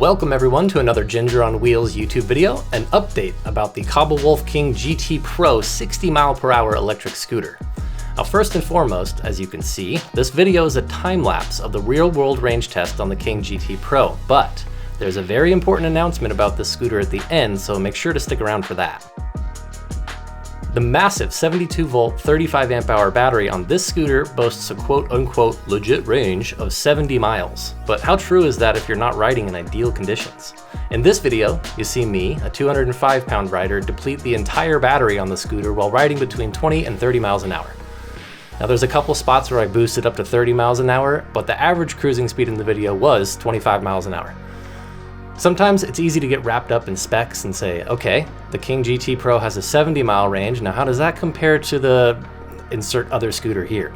Welcome everyone to another Ginger on Wheels YouTube video, an update about the Kaabo Wolf King GT Pro 60 mph electric scooter. Now first and foremost, as you can see, this video is a time-lapse of the real-world range test on the King GT Pro, but there's a very important announcement about this scooter at the end, so make sure to stick around for that. The massive 72 volt 35 amp hour battery on this scooter boasts a quote-unquote legit range of 70 miles. But how true is that if you're not riding in ideal conditions? In this video, you see me, a 205 pound rider, deplete the entire battery on the scooter while riding between 20 and 30 miles an hour. Now there's a couple spots where I boosted up to 30 miles an hour, but the average cruising speed in the video was 25 miles an hour. Sometimes it's easy to get wrapped up in specs and say, okay, the King GT Pro has a 70 mile range, now how does that compare to the insert other scooter here?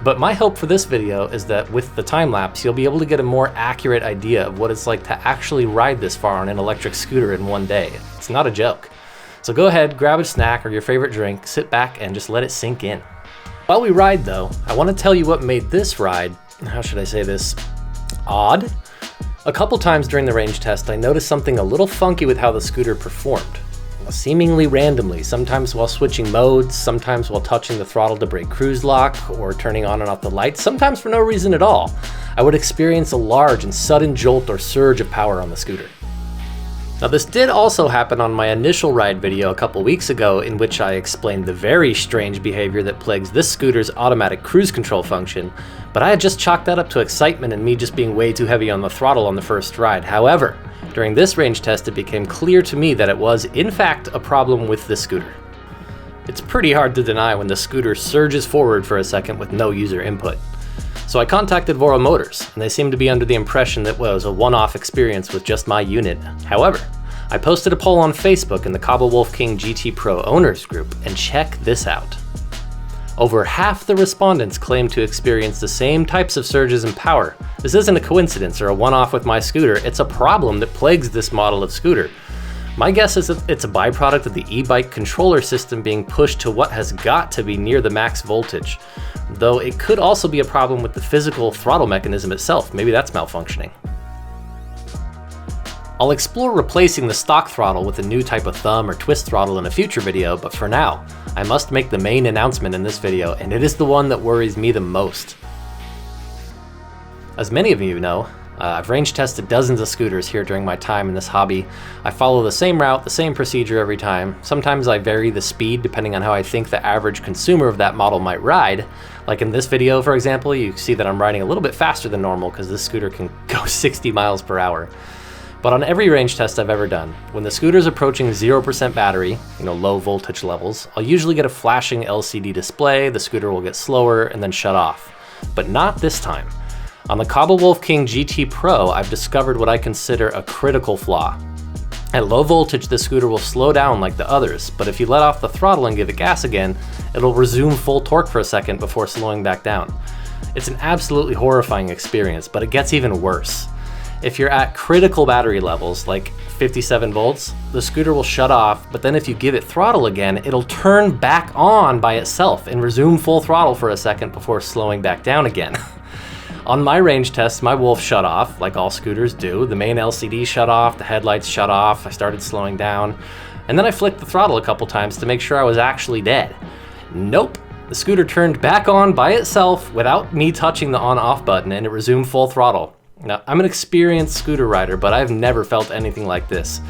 But my hope for this video is that with the time lapse, you'll be able to get a more accurate idea of what it's like to actually ride this far on an electric scooter in one day. It's not a joke. So go ahead, grab a snack or your favorite drink, sit back and just let it sink in. While we ride though, I want to tell you what made this ride, how should I say this, odd? A couple times during the range test, I noticed something a little funky with how the scooter performed. Seemingly randomly, sometimes while switching modes, sometimes while touching the throttle to break cruise lock, or turning on and off the lights, sometimes for no reason at all, I would experience a large and sudden jolt or surge of power on the scooter. Now this did also happen on my initial ride video a couple weeks ago, in which I explained the very strange behavior that plagues this scooter's automatic cruise control function, but I had just chalked that up to excitement and me just being way too heavy on the throttle on the first ride. However, during this range test it became clear to me that it was, in fact, a problem with the scooter. It's pretty hard to deny when the scooter surges forward for a second with no user input. So I contacted Voro Motors, and they seemed to be under the impression that it was a one-off experience with just my unit. However, I posted a poll on Facebook in the Kaabo Wolf King GT Pro owners group, and check this out. Over half the respondents claimed to experience the same types of surges in power. This isn't a coincidence or a one-off with my scooter, it's a problem that plagues this model of scooter. My guess is that it's a byproduct of the e-bike controller system being pushed to what has got to be near the max voltage, though it could also be a problem with the physical throttle mechanism itself. Maybe that's malfunctioning. I'll explore replacing the stock throttle with a new type of thumb or twist throttle in a future video, but for now, I must make the main announcement in this video, and it is the one that worries me the most. As many of you know, I've range tested dozens of scooters here during my time in this hobby. I follow the same route, the same procedure every time. Sometimes I vary the speed depending on how I think the average consumer of that model might ride. Like in this video, for example, you see that I'm riding a little bit faster than normal because this scooter can go 60 miles per hour. But on every range test I've ever done, when the scooter's approaching 0% battery, low voltage levels, I'll usually get a flashing LCD display, the scooter will get slower and then shut off. But not this time. On the Kaabo Wolf King GT Pro, I've discovered what I consider a critical flaw. At low voltage, the scooter will slow down like the others, but if you let off the throttle and give it gas again, it'll resume full torque for a second before slowing back down. It's an absolutely horrifying experience, but it gets even worse. If you're at critical battery levels, like 57 volts, the scooter will shut off, but then if you give it throttle again, it'll turn back on by itself and resume full throttle for a second before slowing back down again. On my range test, my Wolf shut off, like all scooters do. The main LCD shut off, the headlights shut off, I started slowing down, and then I flicked the throttle a couple times to make sure I was actually dead. Nope, the scooter turned back on by itself without me touching the on-off button, and it resumed full throttle. Now, I'm an experienced scooter rider, but I've never felt anything like this.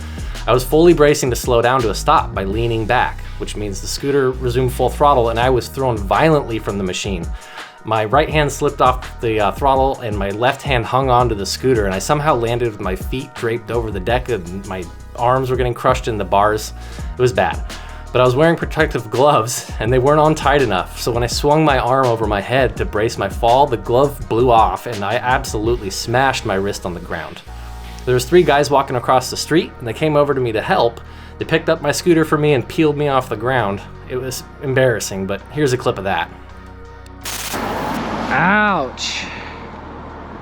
I was fully bracing to slow down to a stop by leaning back, which means the scooter resumed full throttle and I was thrown violently from the machine. My right hand slipped off the throttle and my left hand hung onto the scooter, and I somehow landed with my feet draped over the deck and my arms were getting crushed in the bars. It was bad. But I was wearing protective gloves and they weren't on tight enough, so when I swung my arm over my head to brace my fall, the glove blew off and I absolutely smashed my wrist on the ground. There was 3 guys walking across the street and they came over to me to help. They picked up my scooter for me and peeled me off the ground. It was embarrassing, but here's a clip of that. Ouch!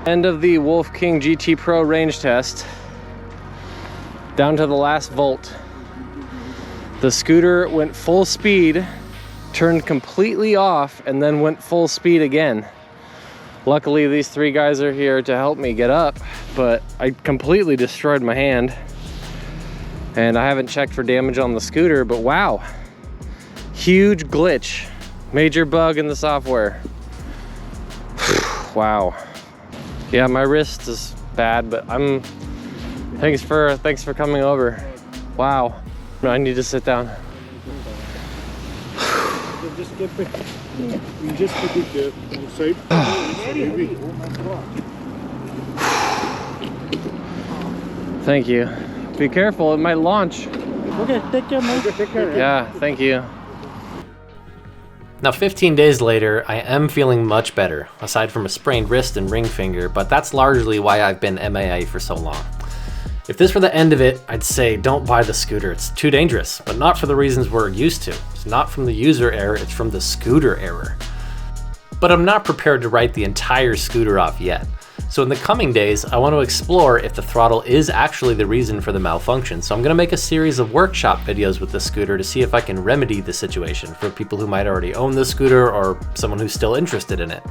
End of the Wolf King GT Pro range test. Down to the last volt. The scooter went full speed, turned completely off, and then went full speed again. Luckily, these 3 guys are here to help me get up, but I completely destroyed my hand. And I haven't checked for damage on the scooter, but wow. Huge glitch. Major bug in the software. Wow. Yeah, my wrist is bad, but thanks for coming over. Wow. I need to sit down. Just keep it. You just keep it safe. Thank you. Be careful, it might launch. Okay, take care, man. Take care. Yeah, thank you. Now 15 days later, I am feeling much better, aside from a sprained wrist and ring finger, but that's largely why I've been MIA for so long. If this were the end of it, I'd say don't buy the scooter, it's too dangerous, but not for the reasons we're used to. It's not from the user error, it's from the scooter error. But I'm not prepared to write the entire scooter off yet. So in the coming days, I want to explore if the throttle is actually the reason for the malfunction. So I'm going to make a series of workshop videos with the scooter to see if I can remedy the situation for people who might already own the scooter or someone who's still interested in it.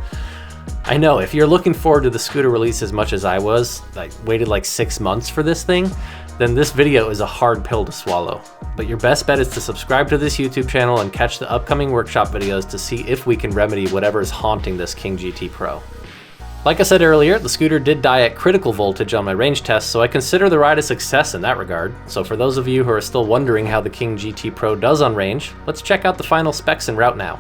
I know, if you're looking forward to the scooter release as much as I was, I waited like 6 months for this thing, then this video is a hard pill to swallow. But your best bet is to subscribe to this YouTube channel and catch the upcoming workshop videos to see if we can remedy whatever is haunting this King GT Pro. Like I said earlier, the scooter did die at critical voltage on my range test, so I consider the ride a success in that regard. So for those of you who are still wondering how the King GT Pro does on range, let's check out the final specs and route now.